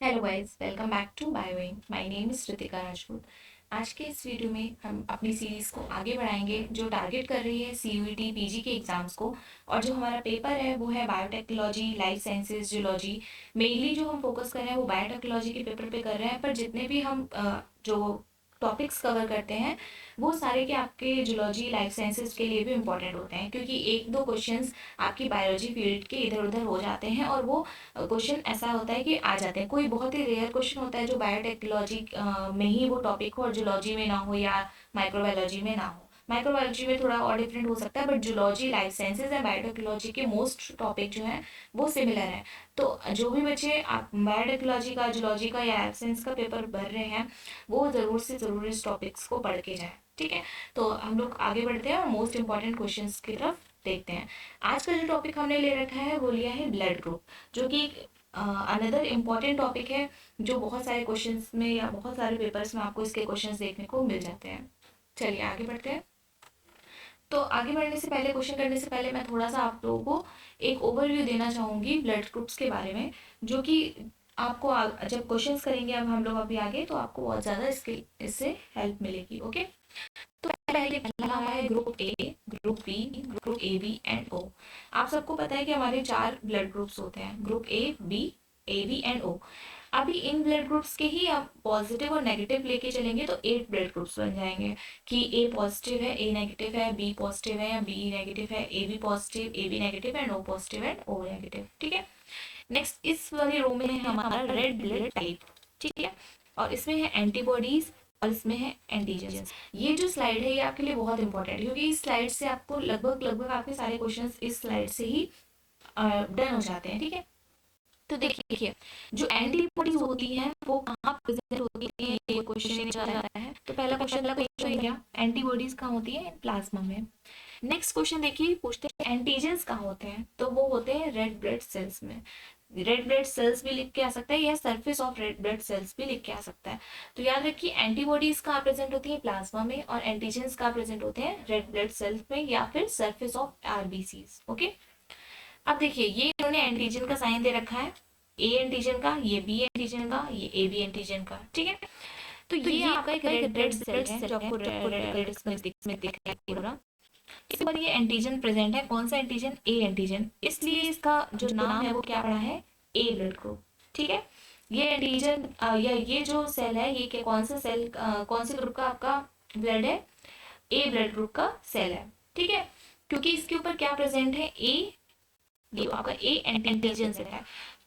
Hello guys, welcome back to Bioink. My name is Ritika Rajput. आज के इस वीडियो में हम अपनी सीरीज़ को आगे बढ़ाएंगे जो टारगेट कर रही है सीयूईटी पीजी के एग्ज़ाम्स को। और जो हमारा पेपर है वो है biotechnology, life sciences, zoology. Mainly जो हम फोकस कर रहे हैं वो बायोटेक्नोलॉजी के पेपर पे कर रहे हैं, पर जितने भी हम जो टॉपिक्स कवर करते हैं वो सारे के आपके जूलॉजी, लाइफ साइंसेज के लिए भी इम्पॉर्टेंट होते हैं, क्योंकि एक दो क्वेश्चंस आपकी बायोलॉजी फील्ड के इधर उधर हो जाते हैं और वो क्वेश्चन ऐसा होता है कि आ जाते हैं। कोई बहुत ही रेयर क्वेश्चन होता है जो बायोटेक्नोलॉजी में ही वो टॉपिक हो और जूलॉजी में ना हो या माइक्रोबायोलॉजी में ना हो। माइक्रोबायोलॉजी में थोड़ा और डिफरेंट हो सकता है, but zoology, life sciences and biotechnology के मोस्ट टॉपिक जो है वो सिमिलर है। तो जो भी बच्चे आप बायोटेक्नोलॉजी का, जूलॉजी का या लाइफ साइंस का पेपर भर रहे हैं वो ज़रूर से ज़रूर इस टॉपिक्स को पढ़ के जाए। ठीक है, तो हम लोग आगे बढ़ते हैं और मोस्ट इंपॉर्टेंट क्वेश्चन की तरफ देखते हैं। आज का जो टॉपिक हमने ले रखा है वो लिया है ब्लड ग्रुप, जो कि अनदर इम्पॉर्टेंट टॉपिक है जो बहुत सारे क्वेश्चंस में या बहुत सारे पेपर्स में आपको इसके क्वेश्चंस देखने को मिल जाते हैं। चलिए आगे बढ़ते हैं। तो आगे बढ़ने से पहले, क्वेश्चन करने से पहले मैं थोड़ा सा आप लोगों को एक ओवरव्यू देना चाहूँगी ब्लड ग्रुप्स के बारे में, जो कि आपको जब क्वेश्चंस करेंगे अब हम लोग अभी आगे, तो आपको बहुत ज़्यादा इससे हेल्प मिलेगी। ओके, तो पहला हमारा है group A, group B, group A B and O. आप सबको पता है कि हमारे 4 ब्लड ग्रुप्स होते हैं, ग्रुप ए बी एंड ओ। अभी इन ब्लड ग्रुप्स के ही आप पॉजिटिव और नेगेटिव लेके चलेंगे तो 8 ब्लड ग्रुप्स बन जाएंगे कि ए पॉजिटिव है, ए नेगेटिव है, बी पॉजिटिव है या बी नेगेटिव है, A B positive, A B negative and O positive and O negative. ठीक है, नेक्स्ट इस वाली रो में है हमारा रेड ब्लड टाइप। ठीक है, और इसमें है एंटीबॉडीज और इसमें है एंटीजेंस। ये जो स्लाइड है ये आपके लिए बहुत इंपॉर्टेंट है, क्योंकि इस स्लाइड से आपको लगभग लगभग आपके सारे क्वेश्चंस इस स्लाइड से ही डन हो जाते हैं। ठीक है, तो देखिए जो एंटीबॉडीज होती हैं वो कहाँ प्रेजेंट होती है, ये क्वेश्चन जा रहा है। तो पहला क्वेश्चन हो गया एंटीबॉडीज कहाँ होती है, प्लाज्मा में। नेक्स्ट क्वेश्चन देखिए, पूछते हैं एंटीजेंस कहाँ होते हैं, तो वो होते हैं रेड ब्लड सेल्स में। रेड ब्लड सेल्स भी लिख के आ सकता है या surface of red blood cells भी लिख के आ सकता है। तो याद रखिए एंटीबॉडीज कहाँ प्रेजेंट होती है, प्लाज्मा में, और एंटीजेंस कहाँ प्रेजेंट होते हैं, रेड ब्लड सेल्स में या फिर सरफेस ऑफ आरबीसीज। ओके, अब देखिए ये इन्होंने एंटीजन का साइन दे रखा है, ए एंटीजन का, ये बी एंटीजन का, ये ए बी एंटीजन का। ठीक है, तो ये आपका एक रेड ब्लड सेल है जो आपको रेड में दिख रहा है पूरा। इसके बाद ये एंटीजन प्रेजेंट है, कौन सा एंटीजन, ए एंटीजन, इसलिए इसका जो नाम है वो क्या पड़ा है, ए ब्लड ग्रुप। ठीक है, ये एंटीजन या ये जो सेल है ये कौन सा सेल, कौन से ग्रुप का आपका ब्लड है, ए ब्लड ग्रुप का सेल है। ठीक है, क्योंकि इसके ऊपर क्या प्रेजेंट है, ए, ये आपका ए एंटीजन सेल है।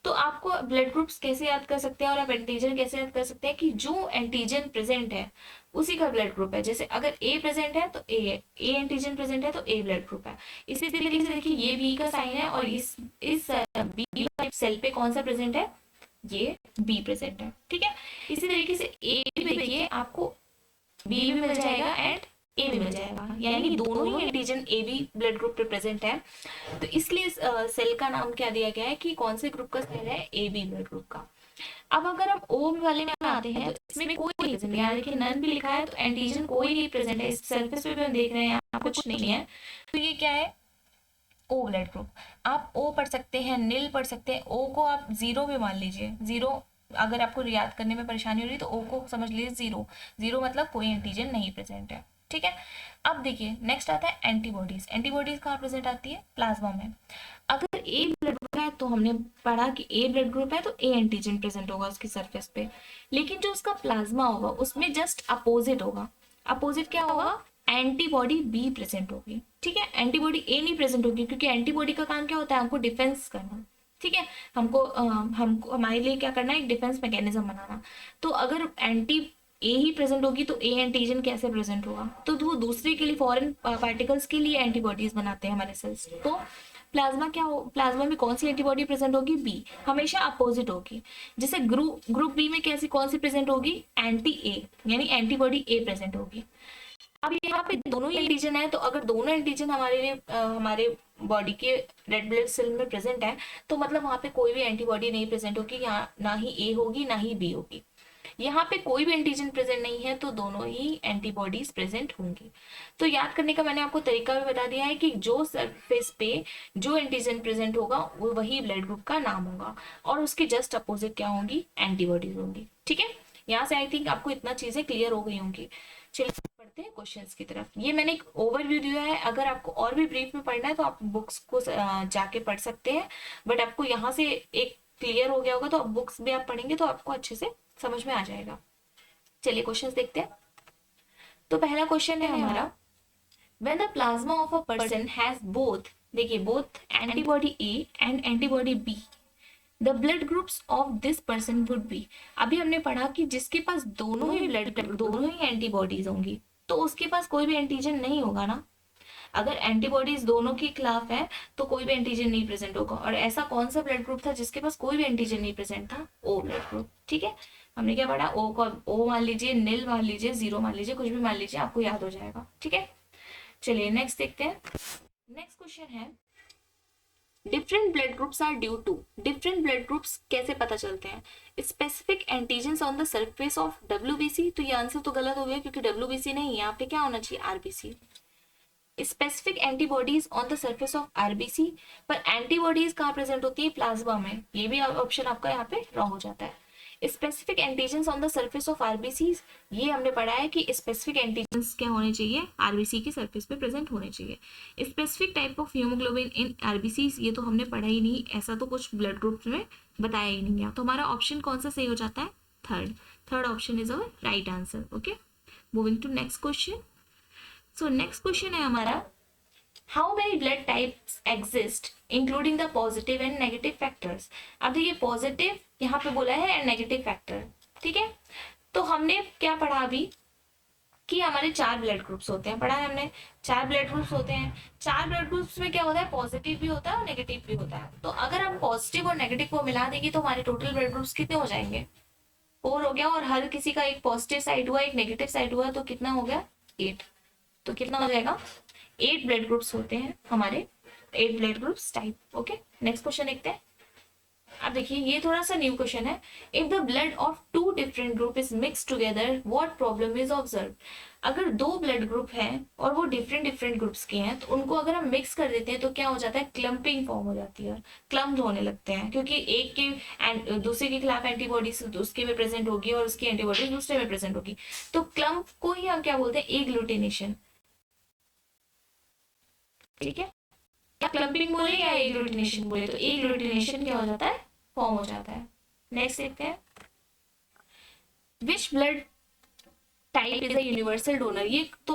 तो आपको ब्लड ग्रुप्स कैसे याद कर सकते हैं और आप एंटीजन कैसे याद कर सकते हैं कि जो एंटीजन प्रेजेंट है उसी का ब्लड ग्रुप है। जैसे अगर ए प्रेजेंट है तो ए है, ए एंटीजन प्रेजेंट है तो ए ब्लड ग्रुप है। इसी तरीके से देखिए ये बी का साइन है और इस बी सेल पे कौन सा प्रेजेंट है, ये बी प्रेजेंट है। ठीक है, इसी तरीके से ए भी देखिए आपको बी भी मिल जाएगा एंड ए भी मिल जाएगा, यानी कि दोनों ही antigen A B blood group पे प्रेजेंट है। तो इसलिए इस सेल का नाम क्या दिया गया है कि कौन से ग्रुप का सेल है, ए बी ब्लड ग्रुप का। अब अगर हम ओ वाले में आते हैं तो इसमें कोई प्रेजेंट नहीं है, देखिए नन भी लिखा है तो एंटीजन कोई नहीं प्रेजेंट है। इस सरफेस पे भी हम देख रहे हैं यहाँ कुछ नहीं है, तो ये क्या है, ओ ब्लड ग्रुप। आप ओ पढ़ सकते हैं, नील पढ़ सकते हैं, ओ को आप जीरो भी मान लीजिए। जीरो अगर आपको याद करने में परेशानी हो रही है तो ओ को समझ लीजिए जीरो, जीरो मतलब कोई एंटीजन नहीं प्रेजेंट है। ठीक है, अब देखिए नेक्स्ट आता है एंटीबॉडीज। एंटीबॉडीज कहाँ प्रेजेंट आती है, प्लाज्मा में। अगर ए ब्लड ग्रुप है तो हमने पढ़ा कि ए ब्लड ग्रुप है तो ए एंटीजन प्रेजेंट होगा उसकी सरफेस पे, लेकिन जो उसका प्लाज्मा होगा उसमें जस्ट अपोजिट होगा। अपोजिट क्या होगा, एंटीबॉडी बी प्रेजेंट होगी। ठीक है, एंटीबॉडी ए नहीं प्रेजेंट होगी, क्योंकि एंटीबॉडी का काम क्या होता है, हमको डिफेंस करना। ठीक है, हमको हमारे लिए क्या करना है, एक डिफेंस मैकेनिज्म बनाना। तो अगर एंटी ए ही प्रेजेंट होगी तो ए एंटीजन कैसे प्रेजेंट होगा, तो वो दूसरे के लिए, फॉरेन पार्टिकल्स के लिए एंटीबॉडीज बनाते हैं हमारे सेल्स। तो प्लाज्मा क्या हो, प्लाज्मा में कौन सी एंटीबॉडी प्रेजेंट होगी, बी, हमेशा अपोजिट होगी। जैसे ग्रुप बी में कैसी कौन सी प्रेजेंट होगी, एंटी ए, यानी एंटीबॉडी ए प्रेजेंट होगी। अब यहाँ पे दोनों ही एंटीजन है, तो अगर दोनों एंटीजन हमारे लिए हमारे बॉडी के रेड ब्लड सेल में प्रेजेंट है तो मतलब वहाँ पे कोई भी एंटीबॉडी नहीं प्रेजेंट होगी, यहाँ ना ही ए होगी ना ही बी होगी। यहाँ पे कोई भी एंटीजन प्रेजेंट नहीं है तो दोनों ही एंटीबॉडीज प्रेजेंट होंगी। तो याद करने का मैंने आपको तरीका भी बता दिया है कि जो सरफेस पे जो एंटीजन प्रेजेंट होगा वो वही ब्लड ग्रुप का नाम होगा, और उसके जस्ट अपोजिट क्या होंगी, एंटीबॉडीज होंगी। ठीक है, यहाँ से आई थिंक आपको इतना चीजें क्लियर हो गई होंगी। चलिए पढ़ते हैं क्वेश्चंस की तरफ। ये मैंने एक ओवरव्यू दिया है, अगर आपको और भी ब्रीफ में पढ़ना है तो आप बुक्स को जाके पढ़ सकते हैं, बट आपको यहाँ से एक क्लियर हो गया होगा तो आप बुक्स भी आप पढ़ेंगे तो आपको अच्छे से समझ में आ जाएगा। चलिए क्वेश्चंस देखते हैं। तो पहला क्वेश्चन है हमारा, when the plasma of a person has both, देखिए both antibody A and antibody B, the blood groups of this person would be. अभी हमने पढ़ा कि जिसके पास दोनों ही दोनों ही एंटीबॉडीज होंगी तो उसके पास कोई भी एंटीजन नहीं होगा ना। अगर एंटीबॉडीज दोनों के खिलाफ है तो कोई भी एंटीजन नहीं प्रेजेंट होगा। और ऐसा कौन सा ब्लड ग्रुप था जिसके पास कोई भी एंटीजन नहीं प्रेजेंट था, ओ ब्लड ग्रुप। ठीक है, हमने क्या पढ़ा, ओ को ओ मान लीजिए, नील मान लीजिए, जीरो मान लीजिए, कुछ भी मान लीजिए, आपको याद हो जाएगा। ठीक है, चलिए नेक्स्ट देखते हैं। नेक्स्ट क्वेश्चन है, different blood groups are due to, different blood groups कैसे पता चलते हैं, specific antigens on the surface of WBC. तो ये आंसर तो गलत हो गया क्योंकि डब्ल्यूबीसी नहीं, यहाँ पे क्या होना चाहिए, RBC. Specific antibodies on the surface of RBC, पर एंटीबॉडीज कहाँ प्रेजेंट होती है, प्लाज्मा में। ये भी ऑप्शन आपका यहाँ पे रॉन्ग हो जाता है। Specific antigens on the surface of RBC, ये हमने पढ़ा है कि स्पेसिफिक एंटीजन्स क्या होने चाहिए, आरबीसी के सरफेस पे प्रेजेंट होने चाहिए। Specific type of haemoglobin in RBC, ये तो हमने पढ़ा ही नहीं, ऐसा तो कुछ ब्लड ग्रुप्स में बताया ही नहीं है। तो हमारा ऑप्शन कौन सा सही हो जाता है, third option is our right answer. Okay, moving to next question. So next question है हमारा, how many blood types exist including the positive and negative factors. अब देखिए पॉजिटिव यहाँ पे बोला है एंड नेगेटिव फैक्टर। ठीक है, तो हमने क्या पढ़ा अभी कि हमारे 4 ब्लड ग्रुप्स होते हैं, पढ़ा है हमने, 4 ब्लड ग्रुप्स होते हैं। 4 ब्लड ग्रुप्स में क्या होता है, पॉजिटिव भी होता है और नेगेटिव भी होता है। तो अगर हम पॉजिटिव और नेगेटिव को मिला देंगे तो हमारे टोटल ब्लड ग्रुप्स कितने हो जाएंगे, 4 हो गया, और हर किसी का एक पॉजिटिव साइड हुआ, एक नेगेटिव साइड हुआ, तो कितना हो गया, 8। तो कितना हो जाएगा, 8 ब्लड ग्रुप्स होते हैं हमारे, 8 blood groups type. Okay, next question देखते हैं। अब देखिए ये थोड़ा सा न्यू क्वेश्चन है, if the blood of 2 different group is mix together what problem is observe. अगर 2 ब्लड ग्रुप हैं और वो डिफरेंट ग्रुप्स के हैं तो उनको अगर हम मिक्स कर देते हैं तो क्या हो जाता है, क्लम्पिंग फॉर्म हो जाती है, क्लम्प होने लगते हैं, क्योंकि एक के दूसरे के खिलाफ एंटीबॉडी उसके में प्रेजेंट होगी और उसकी एंटीबॉडी दूसरे में प्रेजेंट होगी। तो क्लम्प को ही हम क्या बोलते हैं, एग्लूटिनेशन। ठीक है, या क्लम्पिंग बोले या एग्लूटिनेशन बोले, तो एग्लूटिनेशन क्या हो जाता है, फॉर्म हो जाता है। नेक्स्ट देखते हैं, which blood type is a universal donor. ये तो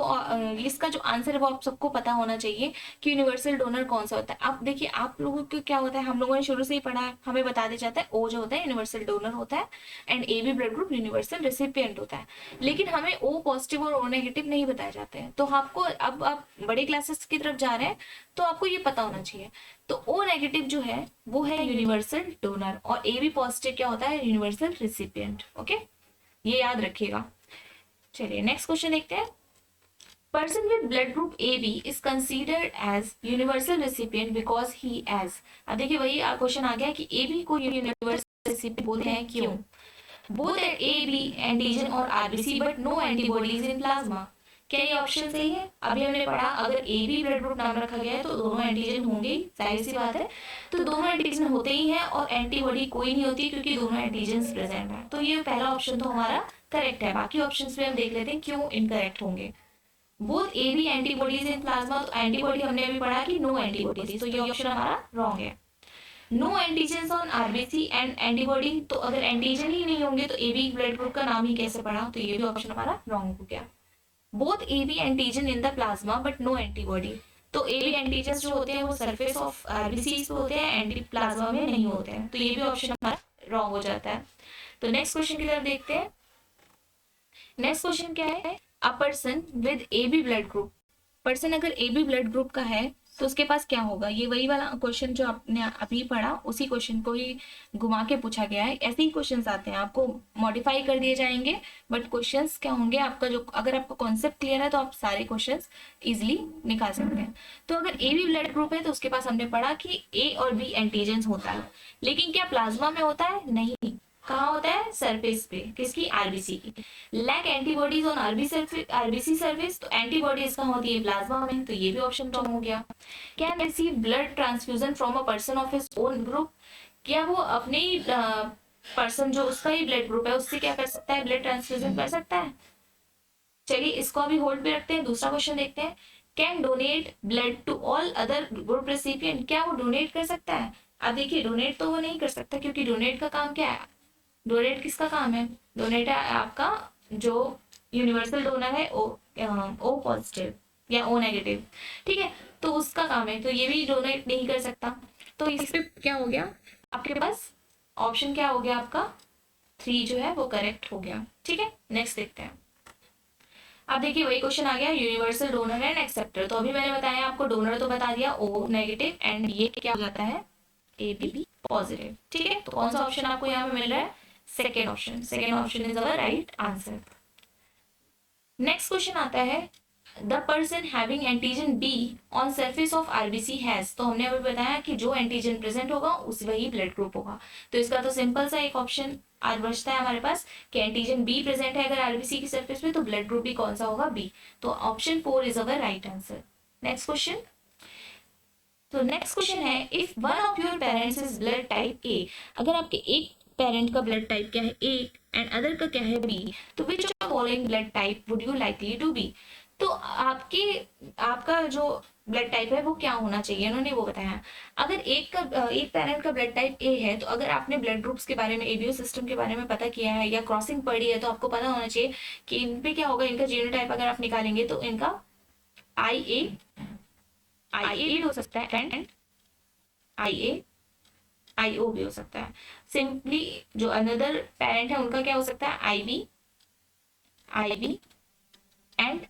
इसका जो आंसर है वो आप सबको पता होना चाहिए कि यूनिवर्सल डोनर कौन सा होता है। अब देखिए आप लोगों को क्या होता है, हम लोगों ने शुरू से ही पढ़ा है, हमें बता दिया जाता है ओ जो होता है यूनिवर्सल डोनर होता है and A B blood group universal recipient होता है, लेकिन हमें ओ पॉजिटिव और ओ नेगेटिव नहीं बताए जाते हैं। तो आपको अब आप बड़े क्लासेस की तरफ जा रहे हैं तो आपको ये पता होना चाहिए। तो ओ नेगेटिव जो है वो है यूनिवर्सल डोनर और ए बी पॉजिटिव क्या होता है, यूनिवर्सल रेसिपिएंट। ओके, ये याद रखिएगा। चलिए नेक्स्ट क्वेश्चन देखते हैं, person with blood group A B is considered as universal recipient because he has. अब देखिए वही क्वेश्चन आ गया कि ए बी को यूनिवर्सल रेसिपिएंट बोलते हैं क्यों, बोथ ए बी एंटीजन और RBC but no antibodies in plasma. क्या ये ऑप्शन सही है, अभी हमने पढ़ा अगर ए बी ब्लड ग्रुप नाम रखा गया है तो दोनों एंटीजन होंगे ही, जाहिर सी बात है, तो दोनों एंटीजन होते ही हैं और एंटीबॉडी कोई नहीं होती क्योंकि दोनों एंटीजन प्रेजेंट है। तो ये पहला ऑप्शन तो हमारा करेक्ट है। बाकी ऑप्शंस में हम देख लेते हैं क्यों इनकरेक्ट होंगे। Both A B antibodies in plasma, तो एंटीबॉडी हमने अभी पढ़ा कि नो एंटीबॉडीज, तो ये ऑप्शन हमारा रॉन्ग है। No antigen on RBC and antibody, तो अगर एंटीजन ही नहीं होंगे तो ए बी ब्लड ग्रुप का नाम ही कैसे पढ़ा, तो ये भी ऑप्शन हमारा रॉन्ग हो गया। Both A B antigen in the plasma but no antibody, तो ए बी एंटीजन जो होते हैं वो सरफेस ऑफ आरबीसी पे होते हैं, एंटी प्लाज्मा में नहीं होते हैं, तो ये भी ऑप्शन हमारा रॉन्ग हो जाता है। तो नेक्स्ट क्वेश्चन की तरफ देखते हैं। नेक्स्ट क्वेश्चन क्या है, a person with A B blood group, person अगर ए बी ब्लड ग्रुप का है तो उसके पास क्या होगा। ये वही वाला क्वेश्चन जो आपने अभी पढ़ा उसी क्वेश्चन को ही घुमा के पूछा गया है। ऐसे ही क्वेश्चंस आते हैं, आपको मॉडिफाई कर दिए जाएंगे बट क्वेश्चंस क्या होंगे आपका, जो अगर आपका कॉन्सेप्ट क्लियर है तो आप सारे क्वेश्चंस इजिली निकाल सकते हैं। तो अगर ए बी ब्लड ग्रुप है तो उसके पास हमने पढ़ा कि ए और बी एंटीजन होता है, लेकिन क्या प्लाज्मा में होता है, नहीं, कहाँ होता है? सरफेस पे, किसकी? आरबीसी की। Lack antibodies on RBC surface, तो एंटीबॉडीज कहाँ होती है? प्लाज्मा में, तो ये भी ऑप्शन रॉन्ग हो गया। Can receive blood transfusion from a person of his own group, क्या वो अपने ही पर्सन जो उसका ही ब्लड ग्रुप है उससे क्या कर सकता है? ब्लड ट्रांसफ्यूजन कर सकता है। चलिए इसको अभी होल्ड पे रखते हैं, दूसरा क्वेश्चन देखते हैं। Can donate blood to all other group recipient, क्या वो डोनेट कर सकता है? अब देखिए डोनेट तो वो नहीं कर सकता, क्योंकि डोनेट का काम क्या है? डोनेट किसका काम है? डोनेट है आपका जो यूनिवर्सल डोनर है, ओ पॉजिटिव या ओ नेगेटिव, ठीक है, तो उसका काम है, तो ये भी डोनेट नहीं कर सकता। तो इस पे क्या हो गया आपके पास? ऑप्शन क्या हो गया आपका? 3 जो है वो करेक्ट हो गया। ठीक है, नेक्स्ट देखते हैं। अब देखिए वही क्वेश्चन आ गया, यूनिवर्सल डोनर एंड एक्सेप्टर। तो अभी मैंने बताया आपको, डोनर तो बता दिया ओ नेगेटिव, एंड ये क्या हो जाता है? A B positive. ठीक है, तो कौन सा ऑप्शन आपको यहाँ पे मिल रहा है? Second option. Second option is our right answer. Next question आता है, the person having antigen be on surface of RBC has, तो हमने अभी बताया कि जो एंटीजन प्रेजेंट होगा उस वही ब्लड ग्रुप होगा। तो इसका तो सिंपल सा एक ऑप्शन आज बचता है हमारे पास कि एंटीजन बी प्रेजेंट है अगर आरबीसी की सरफेस पे, तो ब्लड ग्रुप भी कौन सा होगा? बी। तो option 4 is our right answer. Next question. तो नेक्स्ट क्वेश्चन है, if one of your parents is blood type A, अगर आपके एक पेरेंट का ब्लड टाइप क्या है? ए, एंड अदर का क्या है? बी, तो which of following blood type would you likely to be? तो आपका जो ब्लड टाइप है वो क्या होना चाहिए, इन्होंने वो बताया। अगर एक पेरेंट का ब्लड टाइप ए है, तो अगर आपने ब्लड ग्रुप्स के बारे में, एबीओ सिस्टम के बारे में पता किया है या क्रॉसिंग पढ़ी है, तो आपको पता होना चाहिए कि इन पे क्या होगा। इनका जीनोटाइप अगर आप निकालेंगे तो इनका आई ए भी हो सकता है, एंड आई ओ भी हो सकता है। सिंपली जो अनदर पेरेंट है उनका क्या हो सकता है? आई बी एंड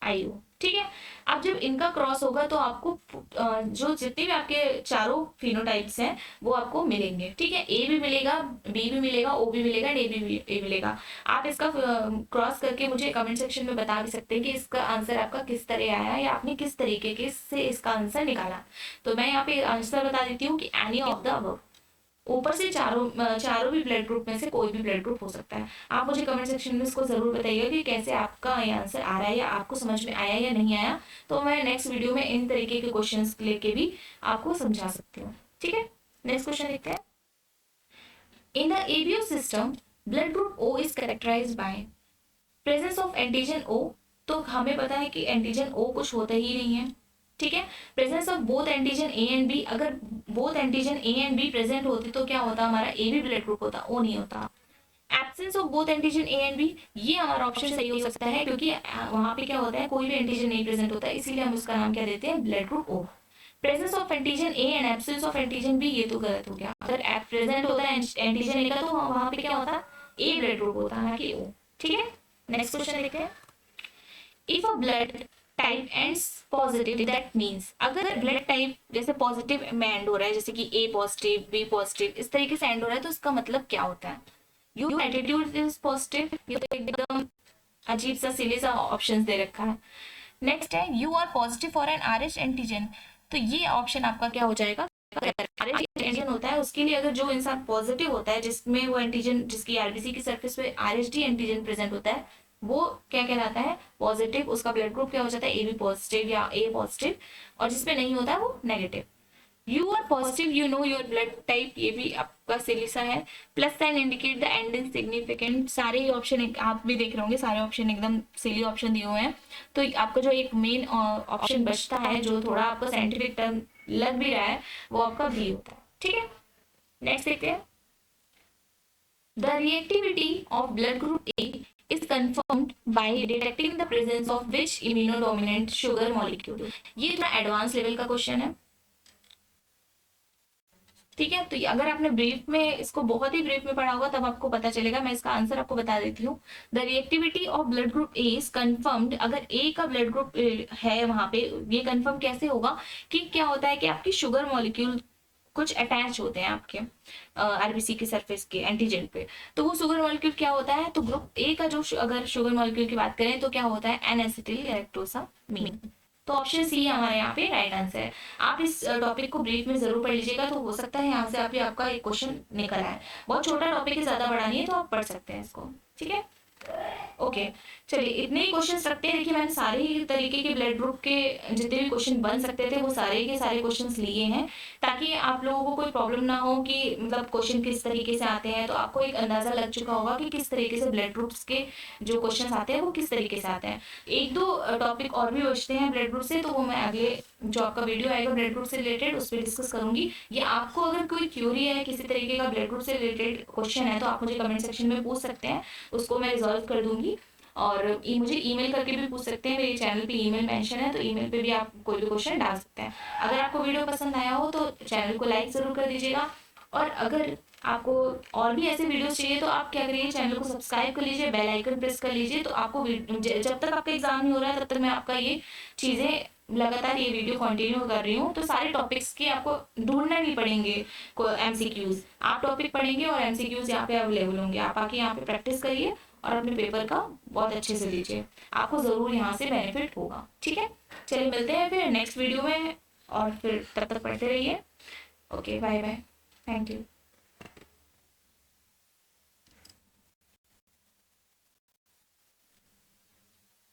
आई ओ। ठीक है, अब जब इनका क्रॉस होगा तो आपको जो जितने भी आपके चारों फिनोटाइप्स हैं वो आपको मिलेंगे। ठीक है, ए भी मिलेगा, बी भी मिलेगा, ओ भी मिलेगा, डी भी ए मिलेगा। आप इसका क्रॉस करके मुझे कमेंट सेक्शन में बता भी सकते हैं कि इसका आंसर आपका किस तरह आया या आपने किस तरीके के से इसका आंसर निकाला। तो मैं यहाँ पे आंसर बता देती हूँ कि एनी ऑफ द अबव। ऊपर से चारों भी ब्लड ग्रुप में से कोई भी ब्लड ग्रुप हो सकता है। आप मुझे कमेंट सेक्शन में इसको जरूर बताइएगा कि कैसे आपका ये आंसर आ रहा है या आपको समझ में आया या नहीं आया। तो मैं नेक्स्ट वीडियो में इन तरीके के क्वेश्चंस लेके भी आपको समझा सकती हूँ। ठीक है, नेक्स्ट क्वेश्चन देखते हैं। In the ABO system blood group O is characterized by presence of antigen O, तो हमें पता है कि एंटीजन ओ कुछ होता ही नहीं है। ठीक है, presence of both antigen A and B, अगर both antigen A and B present होते तो क्या होता? हमारा ए भी ब्लड ग्रुप होता, ओ नहीं होता। Absence of both antigen A and B, ये हमारा ऑप्शन सही हो सकता है, क्योंकि वहां पे क्या होता है, कोई भी एंटीजन नहीं प्रेजेंट होता है, इसीलिए हम उसका नाम क्या देते हैं? Blood group O. Presence of antigen A and absence of antigen B, ये तो गलत हो गया। अगर प्रेजेंट होता है एंटीजन ए का, तो वहां पे क्या होता? ए ब्लड ग्रुप होता, ना कि ओ। ठीक है, नेक्स्ट क्वेश्चन देखते हैं। If a blood type ends positive that means, अगर ब्लड टाइप जैसे पॉजिटिव में एंड हो रहा है, जैसे कि ए पॉजिटिव, बी पॉजिटिव, इस तरीके से एंड हो रहा है, तो इसका मतलब क्या होता है? यू एटीट्यूड इज पॉजिटिव, ये तो एकदम अजीब सा सिली सा ऑप्शन दे रखा है। नेक्स्ट है, you are positive for an Rh antigen, तो ये ऑप्शन आपका क्या हो जाएगा? आरएच एंटीजन होता है, उसके लिए अगर जो इंसान पॉजिटिव होता है, जिसमें वो एंटीजन, जिसकी आरबीसी की सरफेस पे आरएचडी एंटीजन प्रेजेंट होता है, वो क्या कहलाता है? पॉजिटिव। उसका ब्लड ग्रुप क्या हो जाता है? ए बी पॉजिटिव या ए पॉजिटिव, और जिसपे नहीं होता है वो negative. You are positive, you know your blood type, ये भी आपका सिलिसा है। Plus sign indicate the and insignificant, सारे ही ऑप्शन आप भी देख रहे होंगे, सारे ऑप्शन एकदम सिली ऑप्शन दिए हुए हैं। तो आपका जो एक मेन ऑप्शन बचता है, जो थोड़ा आपको साइंटिफिक टर्म लग भी रहा है, वो आपका बी होता है। ठीक है, नेक्स्ट देखते हैं। The reactivity of blood group A is confirmed by detecting the presence of which immunodominant sugar molecule, ये थोड़ा एडवांस लेवल का क्वेश्चन है। ठीक है, तो अगर आपने ब्रीफ में इसको बहुत ही ब्रीफ में पढ़ा होगा तब आपको पता चलेगा। मैं इसका आंसर आपको बता देती हूँ। The reactivity of blood group A is confirmed, अगर ए का ब्लड ग्रुप है वहां पे, ये कंफर्म कैसे होगा कि क्या होता है कि आपकी शुगर मॉलिक्यूल कुछ अटैच होते हैं आपके आरबीसी की सरफेस के एंटीजन पे, तो वो शुगर मॉलिक्यूल क्या होता है? तो ग्रुप ए का जो अगर शुगर मॉलिक्यूल की बात करें तो क्या होता है? N acetyl galactosamine. तो ऑप्शन सी हमारे यहाँ पे राइट आंसर है। आप इस टॉपिक को ब्रीफ में जरूर पढ़ लीजिएगा, तो हो सकता है यहाँ से आपका एक क्वेश्चन निकल आए। बहुत छोटा टॉपिक है, ज्यादा बड़ा नहीं है, तो आप पढ़ सकते हैं इसको। ठीक है, ओके चलिए इतने ही क्वेश्चंस रखते हैं। देखिए मैंने सारे ही तरीके के ब्लड ग्रुप के जितने भी क्वेश्चन बन सकते थे वो सारे के सारे क्वेश्चंस लिए हैं, ताकि आप लोगों को कोई प्रॉब्लम ना हो कि मतलब क्वेश्चन किस तरीके से आते हैं। तो आपको एक अंदाजा लग चुका होगा कि किस तरीके से ब्लड ग्रुप्स के जो क्वेश्चन आते हैं वो किस तरीके से आते हैं। एक दो टॉपिक और भी बचते हैं ब्लड ग्रुप से, तो वो मैं अगले जो आपका वीडियो आएगा ब्लड ग्रुप से रिलेटेड उस पर डिस्कस करूंगी। या आपको अगर कोई क्यूरी है किसी तरीके का ब्लड ग्रुप से रिलेटेड क्वेश्चन है तो आप मुझे कमेंट सेक्शन में पूछ सकते हैं, उसको मैं रिजॉल्व कर दूंगी। और मुझे ईमेल करके भी पूछ सकते हैं, मेरे चैनल पे ईमेल मेंशन है, तो ईमेल पे भी आप कोई भी क्वेश्चन डाल सकते हैं। अगर आपको वीडियो पसंद आया हो तो चैनल को लाइक ज़रूर कर दीजिएगा, और अगर आपको और भी ऐसे वीडियोस चाहिए तो आप क्या करिए, चैनल को सब्सक्राइब कर लीजिए, बेल आइकन प्रेस कर लीजिए। तो आपको जब तक आपका एग्जाम नहीं हो रहा है तब तक मैं आपका ये चीज़ें लगातार ये वीडियो कंटिन्यू कर रही हूँ। तो सारे टॉपिक्स के आपको ढूंढना नहीं पड़ेंगे एमसीक्यूज, आप टॉपिक पढ़ेंगे और एमसीक्यूज यहाँ पे अवेलेबल होंगे। आप आके यहाँ पे प्रैक्टिस करिए और अपने पेपर का बहुत अच्छे से लीजिए, आपको ज़रूर यहाँ से बेनिफिट होगा। ठीक है, चलिए मिलते हैं फिर नेक्स्ट वीडियो में, और फिर तब तक पढ़ते रहिए। Okay bye bye, thank you.